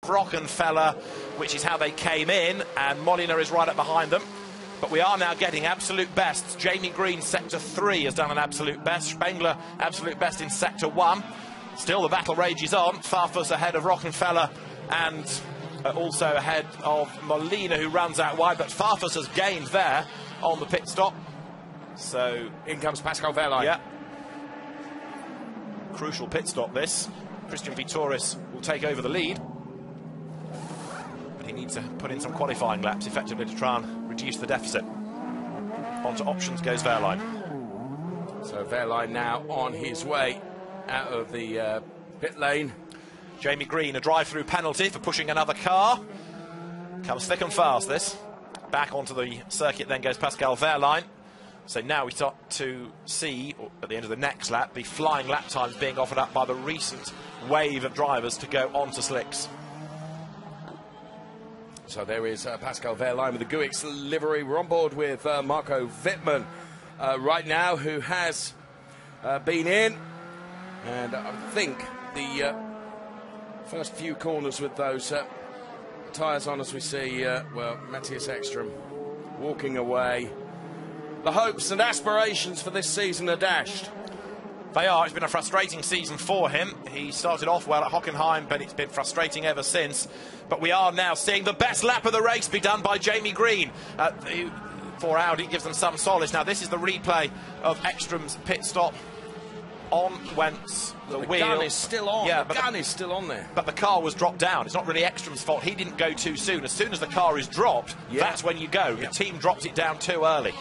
Rockenfeller, which is how they came in, and Molina is right up behind them. But we are now getting absolute bests. Jamie Green, Sector 3, has done an absolute best. Spengler, absolute best in Sector 1. Still, the battle rages on. Farfus ahead of Rockenfeller and also ahead of Molina, who runs out wide. But Farfus has gained there on the pit stop. So in comes Pascal Wehrlein. Yeah. Crucial pit stop, this. Christian Vitoris will take over the lead. But he needs to put in some qualifying laps effectively to try and reduce the deficit. Onto options goes Wehrlein. So Wehrlein now on his way out of the pit lane. Jamie Green, a drive-through penalty for pushing another car. Comes thick and fast, this. Back onto the circuit then goes Pascal Wehrlein. So now we start to see, at the end of the next lap, the flying lap times being offered up by the recent wave of drivers to go onto slicks. So there is Pascal Wehrlein with the Guix livery. We're on board with Marco Wittmann right now, who has been in. And I think the first few corners with those tyres on, as we see, well, Matthias Ekstrom walking away. The hopes and aspirations for this season are dashed. They are. It's been a frustrating season for him. He started off well at Hockenheim, but it's been frustrating ever since. But we are now seeing the best lap of the race be done by Jamie Green. For Audi, gives them some solace. Now, this is the replay of Ekstrom's pit stop. On went the wheel. The gun is still on. Yeah, the gun is still on there. But the car was dropped down. It's not really Ekstrom's fault. He didn't go too soon. As soon as the car is dropped, that's when you go. The team dropped it down too early.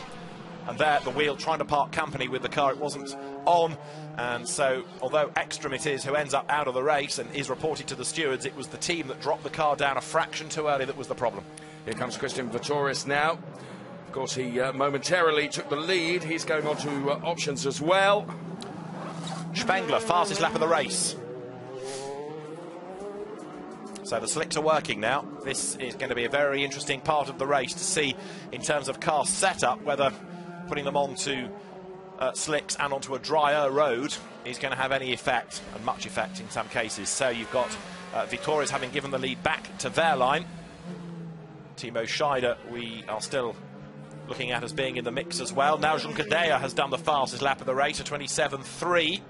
And there, the wheel trying to part company with the car. It wasn't on. And so, although Ekstrom it is who ends up out of the race and is reported to the stewards, it was the team that dropped the car down a fraction too early that was the problem. Here comes Christian Vitoris now. Of course, he momentarily took the lead. He's going on to options as well. Spengler, fastest lap of the race. So the slicks are working now. This is going to be a very interesting part of the race to see in terms of car setup, whether putting them onto slicks and onto a drier road is going to have any effect, and much effect in some cases. So you've got Vitoris having given the lead back to Wehrlein. Timo Scheider we are still looking at as being in the mix as well. Now Juncker has done the fastest lap of the race, a 27.3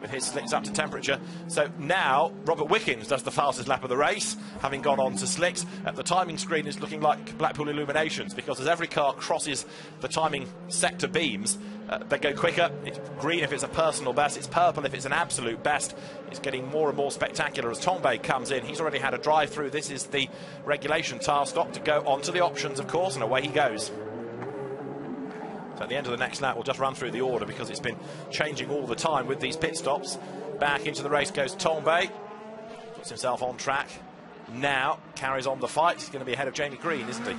with his slicks up to temperature. So now Robert Wickens does the fastest lap of the race, having gone on to slicks. The timing screen is looking like Blackpool Illuminations, because as every car crosses the timing sector beams, they go quicker. It's green if it's a personal best, it's purple if it's an absolute best. It's getting more and more spectacular as Tombe comes in. He's already had a drive through. This is the regulation tyre stop to go onto the options, of course, and away he goes. So at the end of the next lap, we'll just run through the order because it's been changing all the time with these pit stops. Back into the race goes Tombe. Puts himself on track. Now carries on the fight. He's going to be ahead of Jamie Green, isn't he?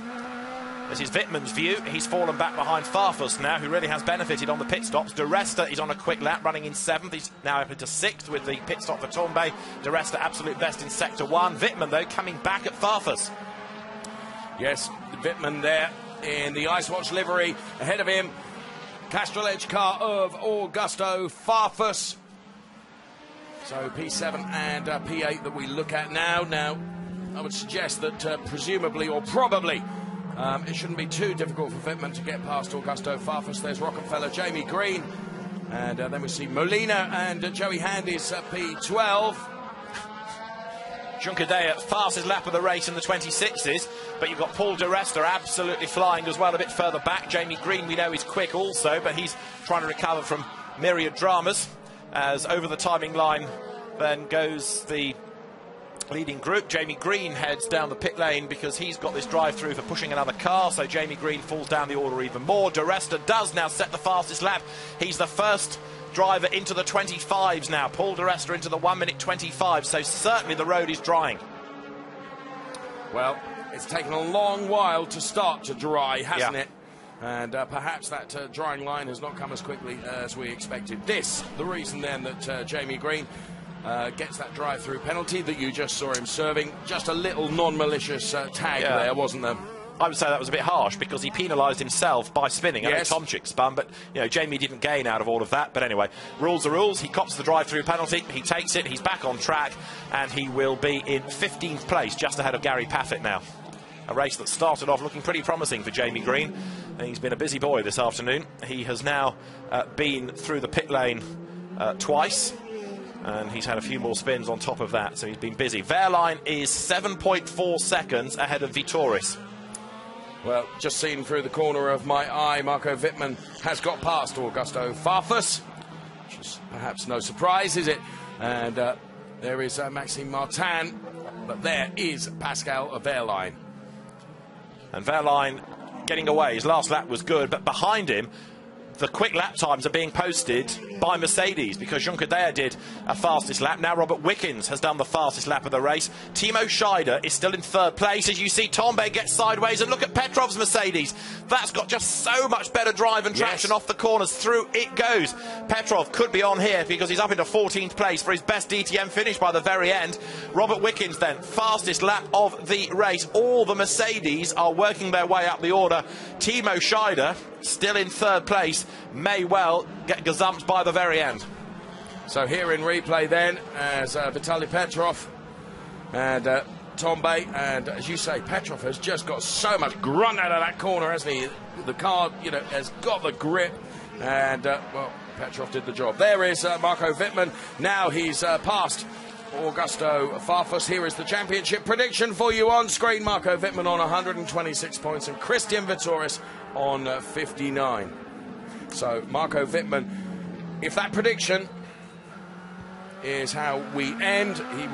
This is Wittmann's view. He's fallen back behind Farfus now, who really has benefited on the pit stops. De Resta is on a quick lap, running in 7th. He's now up into 6th with the pit stop for Tombe. De Resta absolute best in Sector 1. Wittmann, though, coming back at Farfus. Yes, Wittmann there in the Ice Watch livery. Ahead of him, Castrol Edge car of Augusto Farfus. So P7 and P8 that we look at now. Now, I would suggest that presumably or probably it shouldn't be too difficult for Wittmann to get past Augusto Farfus. There's Rockenfeller, Jamie Green, and then we see Molina and Joey Handy's P12. Juncker fastest lap of the race in the 26s, but you've got Paul de Resta absolutely flying as well a bit further back. Jamie Green, we know, is quick also, but he's trying to recover from myriad dramas. As over the timing line then goes the leading group. Jamie Green heads down the pit lane because he's got this drive-through for pushing another car, so Jamie Green falls down the order even more. De Resta does now set the fastest lap. He's the first driver into the 25s now. Paul de Resta into the 1:25, so certainly the road is drying. Well, it's taken a long while to start to dry, hasn't it? And perhaps that drying line has not come as quickly as we expected. This, the reason then that Jamie Green gets that drive-through penalty that you just saw him serving. Just a little non-malicious tag there, wasn't there? I would say that was a bit harsh because he penalised himself by spinning. Yes. I know Tomczyk spun, but Jamie didn't gain out of all of that. But anyway, rules are rules. He cops the drive-through penalty. He takes it. He's back on track, and he will be in 15th place, just ahead of Gary Paffett now. A race that started off looking pretty promising for Jamie Green. And he's been a busy boy this afternoon. He has now been through the pit lane twice. And he's had a few more spins on top of that, so he's been busy. Wehrlein is 7.4 seconds ahead of Vitoris. Well, just seen through the corner of my eye, Marco Wittmann has got past Augusto Farfus, which is perhaps no surprise, is it? And there is Maxime Martin, but there is Pascal Wehrlein. And Wehrlein getting away. His last lap was good, but behind him, the quick lap times are being posted by Mercedes because Juncker Dea did a fastest lap. Now Robert Wickens has done the fastest lap of the race. Timo Scheider is still in third place. As you see, Tombe gets sideways, and look at Petrov's Mercedes. That's got just so much better drive and traction off the corners. Through it goes. Petrov could be on here because he's up into 14th place for his best DTM finish by the very end. Robert Wickens then, fastest lap of the race. All the Mercedes are working their way up the order. Timo Scheider still in third place, may well get gazumped by the very end. So here in replay then, as Vitaly Petrov and Tombe, and as you say, Petrov has just got so much grunt out of that corner, hasn't he? The car, has got the grip, and, well, Petrov did the job. There is Marco Wittmann. Now he's passed Augusto Farfus. Here is the championship prediction for you on screen. Marco Wittmann on 126 points and Christian Vitoris on 59. So Marco Wittmann, if that prediction is how we end, he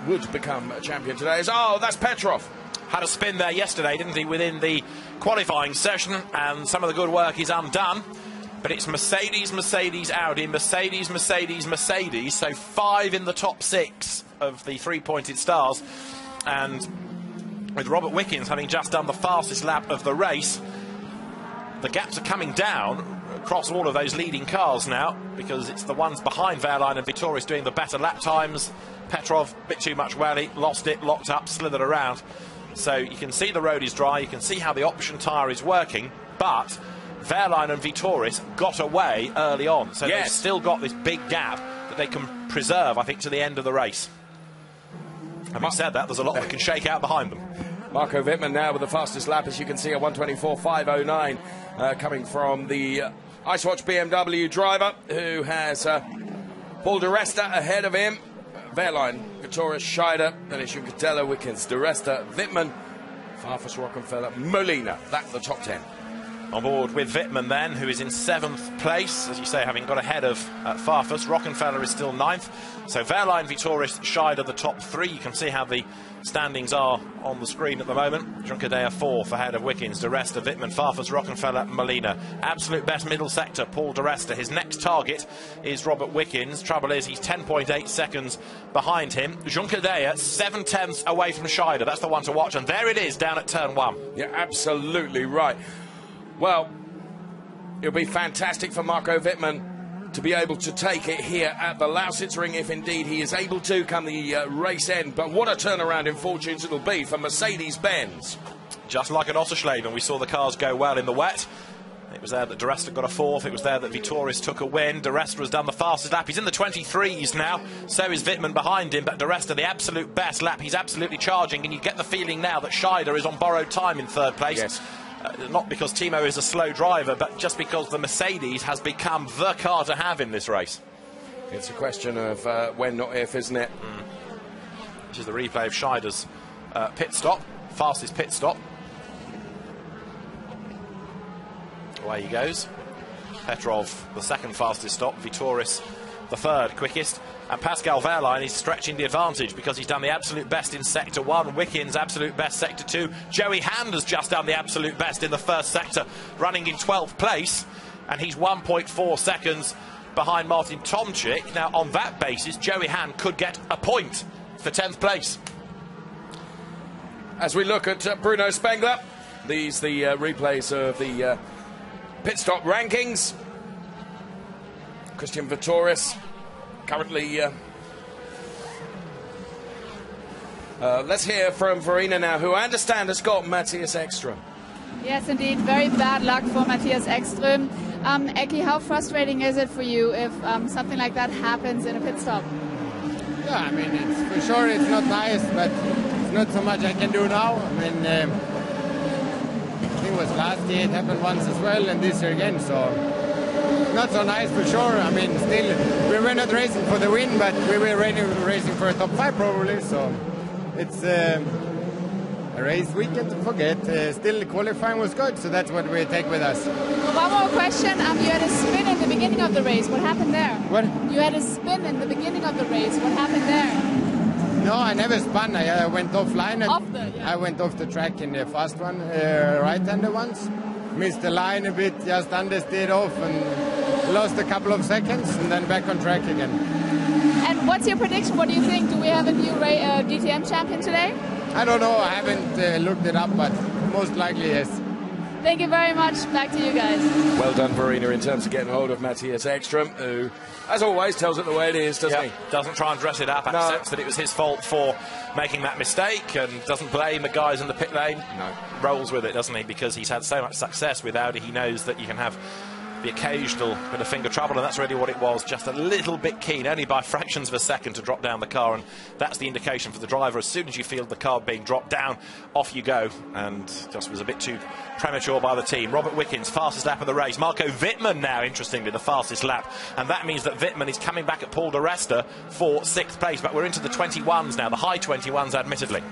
would become a champion today. That's Petrov. Had a spin there yesterday, didn't he, within the qualifying session, and some of the good work is undone. But it's Mercedes, Mercedes, Audi, Mercedes, Mercedes, Mercedes. So 5 in the top 6 of the three-pointed stars. And with Robert Wickens having just done the fastest lap of the race, the gaps are coming down across all of those leading cars now, because it's the ones behind Wehrlein and Vitoris doing the better lap times. Petrov, a bit too much welly, lost it, locked up, slithered around. So you can see the road is dry, you can see how the option tyre is working, but Wehrlein and Vitoris got away early on, so they've still got this big gap that they can preserve, I think, to the end of the race. Having said that, there's a lot that can shake out behind them. Marco Wittmann now with the fastest lap, as you can see, a 1:24.509, coming from the Ice Watch BMW driver, who has Paul Di Resta ahead of him. Wehrlein, Vitoris, Scheider, then it's Juncadella, Wickens, Di Resta, Wittmann, Farfus, Rockenfeller, Molina. That's the top 10. On board with Wittmann then, who is in 7th place, as you say, having got ahead of Farfus. Rockenfeller is still 9th. So Wehrlein, Vitoris, Scheider, the top 3. You can see how the standings are on the screen at the moment. Juncadella 4th ahead of Wickens, Di Resta, Wittmann, Farfus, Rockenfeller, Molina. Absolute best middle sector, Paul Di Resta. His next target is Robert Wickens. Trouble is, he's 10.8 seconds behind him. Juncadella 7/10 away from Scheider. That's the one to watch, and there it is down at turn 1. You're absolutely right. Well, it'll be fantastic for Marco Wittmann to be able to take it here at the Lausitzring, if indeed he is able to come the race end. But what a turnaround in fortunes it'll be for Mercedes-Benz. Just like at Ossersleben, we saw the cars go well in the wet. It was there that Di Resta got a 4th. It was there that Vitoris took a win. Di Resta has done the fastest lap. He's in the 23s now. So is Wittmann behind him. But Di Resta, the absolute best lap. He's absolutely charging. And you get the feeling now that Scheider is on borrowed time in 3rd place. Yes. Not because Timo is a slow driver, but just because the Mercedes has become the car to have in this race. It's a question of when, not if, isn't it? Which is the replay of Scheider's pit stop, fastest pit stop. Away he goes. Petrov, the 2nd fastest stop. Vitoris, the 3rd quickest. And Pascal Wehrlein is stretching the advantage because he's done the absolute best in Sector 1. Wickens, absolute best Sector 2. Joey Hand has just done the absolute best in the 1st sector, running in 12th place. And he's 1.4 seconds behind Martin Tomczyk. Now, on that basis, Joey Hand could get a point for 10th place. As we look at Bruno Spengler, these the replays of the pit stop rankings. Christian Vitoris currently... let's hear from Verena now, who I understand has got Matthias Ekstrom. Yes, indeed. Very bad luck for Matthias Ekström. Eki, how frustrating is it for you if something like that happens in a pit stop? Yeah, I mean, for sure it's not nice, but it's not so much I can do now. I mean, I think it was last year it happened once as well, and this year again, so not so nice for sure. I mean, still, we were not racing for the win, but we were racing for a top 5 probably, so it's a race weekend to forget. Still, the qualifying was good, so that's what we take with us. One more question. You had a spin in the beginning of the race. What happened there? What? You had a spin in the beginning of the race. What happened there? No, I never spun. I went offline. Yeah. I went off the track in the fast one, right-hander once. Missed the line a bit, just understeered off and lost a couple of seconds, and then back on track again. And what's your prediction? What do you think? Do we have a new DTM champion today? I don't know. I haven't looked it up, but most likely yes. Thank you very much. Back to you guys. Well done, Verena, in terms of getting hold of Matthias Ekström, who, as always, tells it the way it is, doesn't he? Doesn't try and dress it up, accepts that it was his fault for making that mistake and doesn't blame the guys in the pit lane. No. Rolls with it, doesn't he? Because he's had so much success with Audi, he knows that you can have the occasional bit of finger trouble, and that's really what it was, just a little bit keen, only by fractions of a second to drop down the car, and that's the indication for the driver. As soon as you feel the car being dropped down, off you go, and just was a bit too premature by the team. Robert Wickens, fastest lap of the race. Marco Wittmann now, interestingly, the fastest lap, and that means that Wittmann is coming back at Paul de Resta for 6th place, but we're into the 21s now, the high 21s admittedly.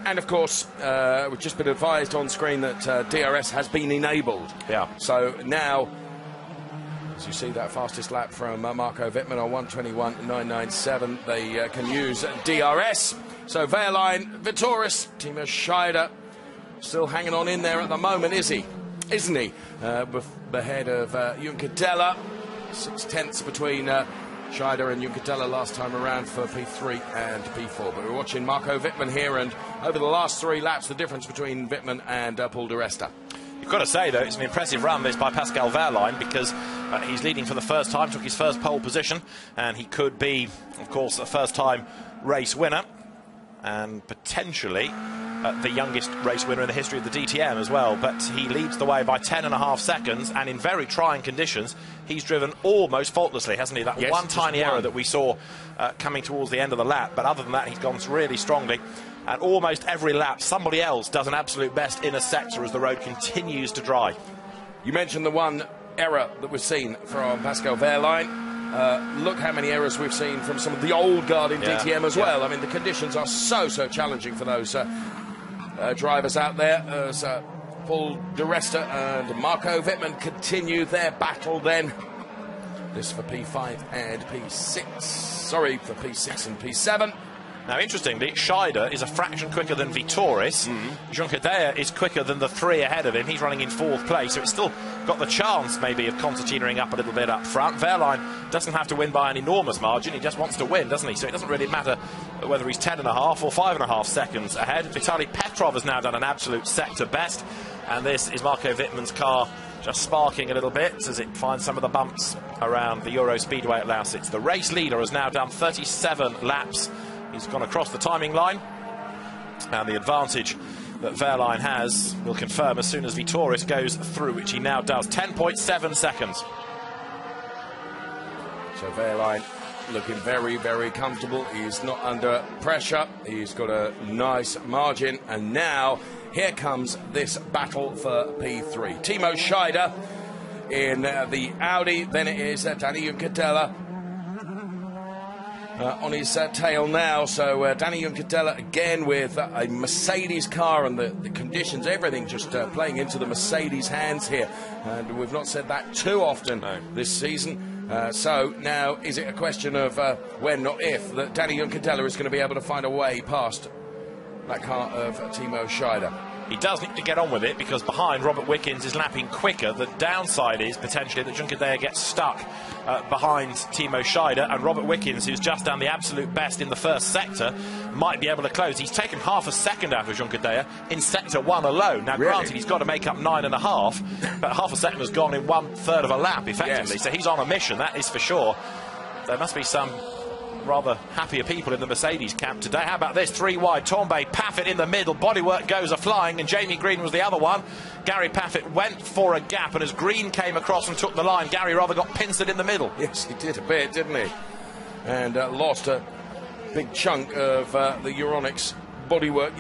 And of course, we've just been advised on screen that DRS has been enabled. Yeah. So now, as you see that fastest lap from Marco Wittmann on 1:21.997, they can use DRS. So Wehrlein, Vitoris, Timo Scheider still hanging on in there at the moment, isn't he? Ahead of Juncadella, 6/10 between Scheider and Juncadella last time around for P3 and P4. But we're watching Marco Wittmann here, and over the last 3 laps, the difference between Wittmann and Paul de Resta. You've got to say, though, it's an impressive run, this, by Pascal Wehrlein, because he's leading for the first time, took his first pole position, and he could be, of course, a first-time race winner, and potentially the youngest race winner in the history of the DTM as well. But he leads the way by 10.5 seconds, and in very trying conditions, he's driven almost faultlessly, hasn't he? That one tiny error that we saw coming towards the end of the lap, but other than that, he's gone really strongly. And almost every lap, somebody else does an absolute best in a sector as the road continues to dry. You mentioned the one error that we've seen from Pascal Wehrlein. Look how many errors we've seen from some of the old guard in DTM as well. I mean, the conditions are so challenging for those drivers out there. As Paul de Resta and Marco Wittmann continue their battle then. This for P5 and P6. Sorry, for P6 and P7. Now, interestingly, Scheider is a fraction quicker than Vitoris. Juncadella is quicker than the 3 ahead of him. He's running in 4th place, so it's still got the chance, maybe, of concertinaing up a little bit up front. Wehrlein doesn't have to win by an enormous margin. He just wants to win, doesn't he? So it doesn't really matter whether he's 10.5 or 5.5 seconds ahead. Vitaly Petrov has now done an absolute sector best, and this is Marco Wittmann's car just sparking a little bit as it finds some of the bumps around the Euro Speedway at Lausitz. The race leader has now done 37 laps. He's gone across the timing line, and the advantage that Wehrlein has will confirm as soon as Vitoris goes through, which he now does. 10.7 seconds. So Wehrlein looking very comfortable. He's not under pressure. He's got a nice margin, and now here comes this battle for P3. Timo Scheider in the Audi, then it is Danny Juncadella on his tail now. So Danny Juncadella again with a Mercedes car, and the conditions, everything just playing into the Mercedes hands here, and we've not said that too often this season. So now is it a question of when, not if, that Danny Juncadella is going to be able to find a way past that car of Timo Scheider? He does need to get on with it, because behind Robert Wickens is lapping quicker. The downside is potentially that Juncadella gets stuck behind Timo Scheider, and Robert Wickens, who's just done the absolute best in the first sector, might be able to close. He's taken half a second out of Juncadella in sector 1 alone. Now, granted, he's got to make up 9.5, but half a second has gone in 1/3 of a lap, effectively. So he's on a mission, that is for sure. There must be some rather happier people in the Mercedes camp today. How about this? 3 wide, Tombe, Paffett in the middle, bodywork goes a-flying, and Jamie Green was the other one. Gary Paffett went for a gap, and as Green came across and took the line, Gary rather got pincered in the middle. Yes, he did a bit, didn't he? And lost a big chunk of the Euronics bodywork.